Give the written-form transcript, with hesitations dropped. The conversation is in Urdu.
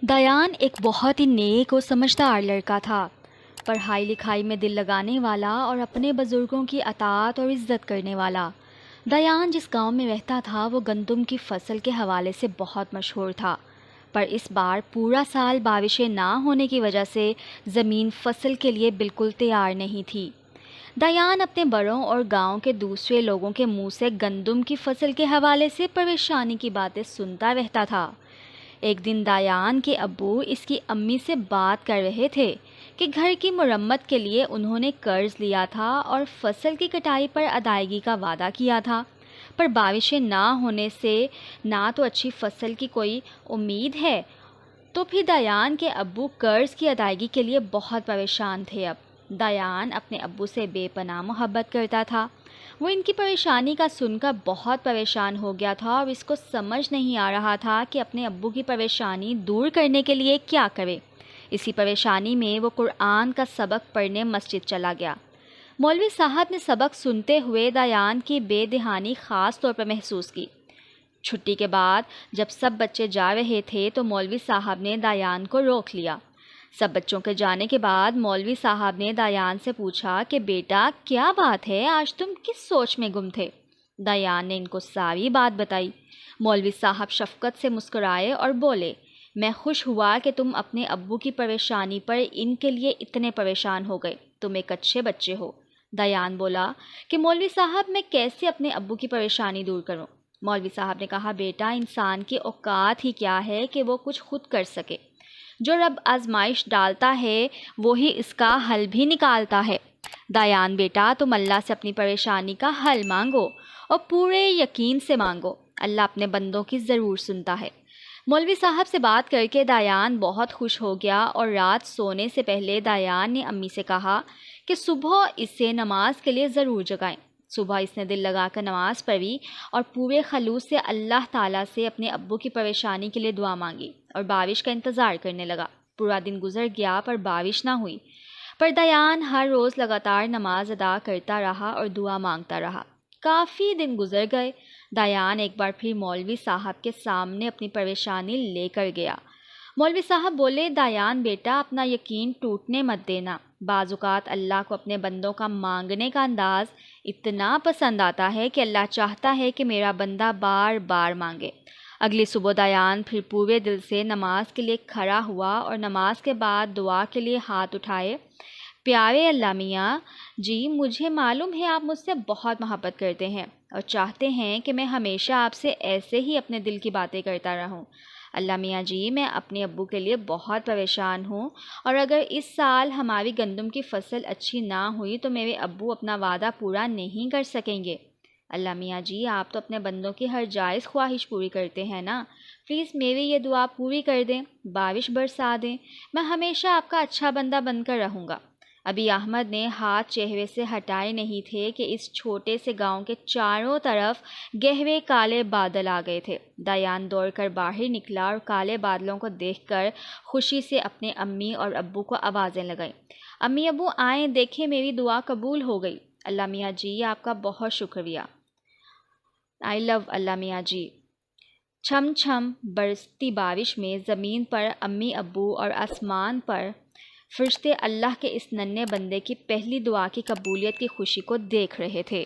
دایان ایک بہت ہی نیک اور سمجھدار لڑکا تھا، پڑھائی لکھائی میں دل لگانے والا اور اپنے بزرگوں کی اطاعت اور عزت کرنے والا۔ دایان جس گاؤں میں رہتا تھا وہ گندم کی فصل کے حوالے سے بہت مشہور تھا، پر اس بار پورا سال بارشیں نہ ہونے کی وجہ سے زمین فصل کے لیے بالکل تیار نہیں تھی۔ دایان اپنے بڑوں اور گاؤں کے دوسرے لوگوں کے منہ سے گندم کی فصل کے حوالے سے پریشانی کی باتیں سنتا رہتا تھا۔ ایک دن دایان کے ابو اس کی امی سے بات کر رہے تھے کہ گھر کی مرمت کے لیے انہوں نے قرض لیا تھا اور فصل کی کٹائی پر ادائیگی کا وعدہ کیا تھا، پر بارشیں نہ ہونے سے نہ تو اچھی فصل کی کوئی امید ہے، تو پھر دایان کے ابو قرض کی ادائیگی کے لیے بہت پریشان تھے۔ اب دایان اپنے ابو سے بے پناہ محبت کرتا تھا۔ وہ ان کی پریشانی کا سن کر بہت پریشان ہو گیا تھا اور اس کو سمجھ نہیں آ رہا تھا کہ اپنے ابو کی پریشانی دور کرنے کے لیے کیا کرے۔ اسی پریشانی میں وہ قرآن کا سبق پڑھنے مسجد چلا گیا۔ مولوی صاحب نے سبق سنتے ہوئے دایان کی بے دہانی خاص طور پر محسوس کی۔ چھٹی کے بعد جب سب بچے جا رہے تھے تو مولوی صاحب نے دایان کو روک لیا۔ سب بچوں کے جانے کے بعد مولوی صاحب نے دایان سے پوچھا کہ بیٹا کیا بات ہے، آج تم کس سوچ میں گم تھے؟ دایان نے ان کو ساری بات بتائی۔ مولوی صاحب شفقت سے مسکرائے اور بولے، میں خوش ہوا کہ تم اپنے ابو کی پریشانی پر ان کے لیے اتنے پریشان ہو گئے، تم ایک اچھے بچے ہو۔ دایان بولا کہ مولوی صاحب میں کیسے اپنے ابو کی پریشانی دور کروں؟ مولوی صاحب نے کہا، بیٹا انسان کی اوقات ہی کیا ہے کہ وہ کچھ خود کر سکے، جو رب آزمائش ڈالتا ہے وہی اس کا حل بھی نکالتا ہے۔ دایان بیٹا تم اللہ سے اپنی پریشانی کا حل مانگو اور پورے یقین سے مانگو، اللہ اپنے بندوں کی ضرور سنتا ہے۔ مولوی صاحب سے بات کر کے دایان بہت خوش ہو گیا اور رات سونے سے پہلے دایان نے امی سے کہا کہ صبح اسے نماز کے لیے ضرور جگائیں۔ صبح اس نے دل لگا کر نماز پڑھی اور پورے خلوص سے اللہ تعالیٰ سے اپنے ابو کی پریشانی کے لیے دعا مانگی اور بارش کا انتظار کرنے لگا۔ پورا دن گزر گیا پر بارش نہ ہوئی، پر دایان ہر روز لگاتار نماز ادا کرتا رہا اور دعا مانگتا رہا۔ کافی دن گزر گئے۔ دایان ایک بار پھر مولوی صاحب کے سامنے اپنی پریشانی لے کر گیا۔ مولوی صاحب بولے، دایان بیٹا اپنا یقین ٹوٹنے مت دینا، بعض اوقات اللہ کو اپنے بندوں کا مانگنے کا انداز اتنا پسند آتا ہے کہ اللہ چاہتا ہے کہ میرا بندہ بار بار مانگے۔ اگلی صبح دایان پھر پورے دل سے نماز کے لیے کھڑا ہوا اور نماز کے بعد دعا کے لیے ہاتھ اٹھائے۔ پیارے اللہ میاں جی، مجھے معلوم ہے آپ مجھ سے بہت محبت کرتے ہیں اور چاہتے ہیں کہ میں ہمیشہ آپ سے ایسے ہی اپنے دل کی باتیں کرتا رہوں۔ اللہ میاں جی، میں اپنے ابو کے لیے بہت پریشان ہوں اور اگر اس سال ہماری گندم کی فصل اچھی نہ ہوئی تو میرے ابو اپنا وعدہ پورا نہیں کر سکیں گے۔ اللہ میاں جی، آپ تو اپنے بندوں کی ہر جائز خواہش پوری کرتے ہیں نا، پلیز میری یہ دعا پوری کر دیں، بارش برسا دیں، میں ہمیشہ آپ کا اچھا بندہ بن کر رہوں گا۔ ابھی احمد نے ہاتھ چہرے سے ہٹائے نہیں تھے کہ اس چھوٹے سے گاؤں کے چاروں طرف گہرے کالے بادل آ گئے تھے۔ دایان دوڑ کر باہر نکلا اور کالے بادلوں کو دیکھ کر خوشی سے اپنے امی اور ابو کو آوازیں لگائیں، امی ابو آئیں، دیکھیں میری دعا قبول ہو گئی۔ اللہ میاں جی، آپ کا بہت شکریہ۔ آئی لو اللہ میاں جی۔ چھم چھم برستی بارش میں زمین پر امی ابو اور آسمان پر فرشتے اللہ کے اس ننھے بندے کی پہلی دعا کی قبولیت کی خوشی کو دیکھ رہے تھے۔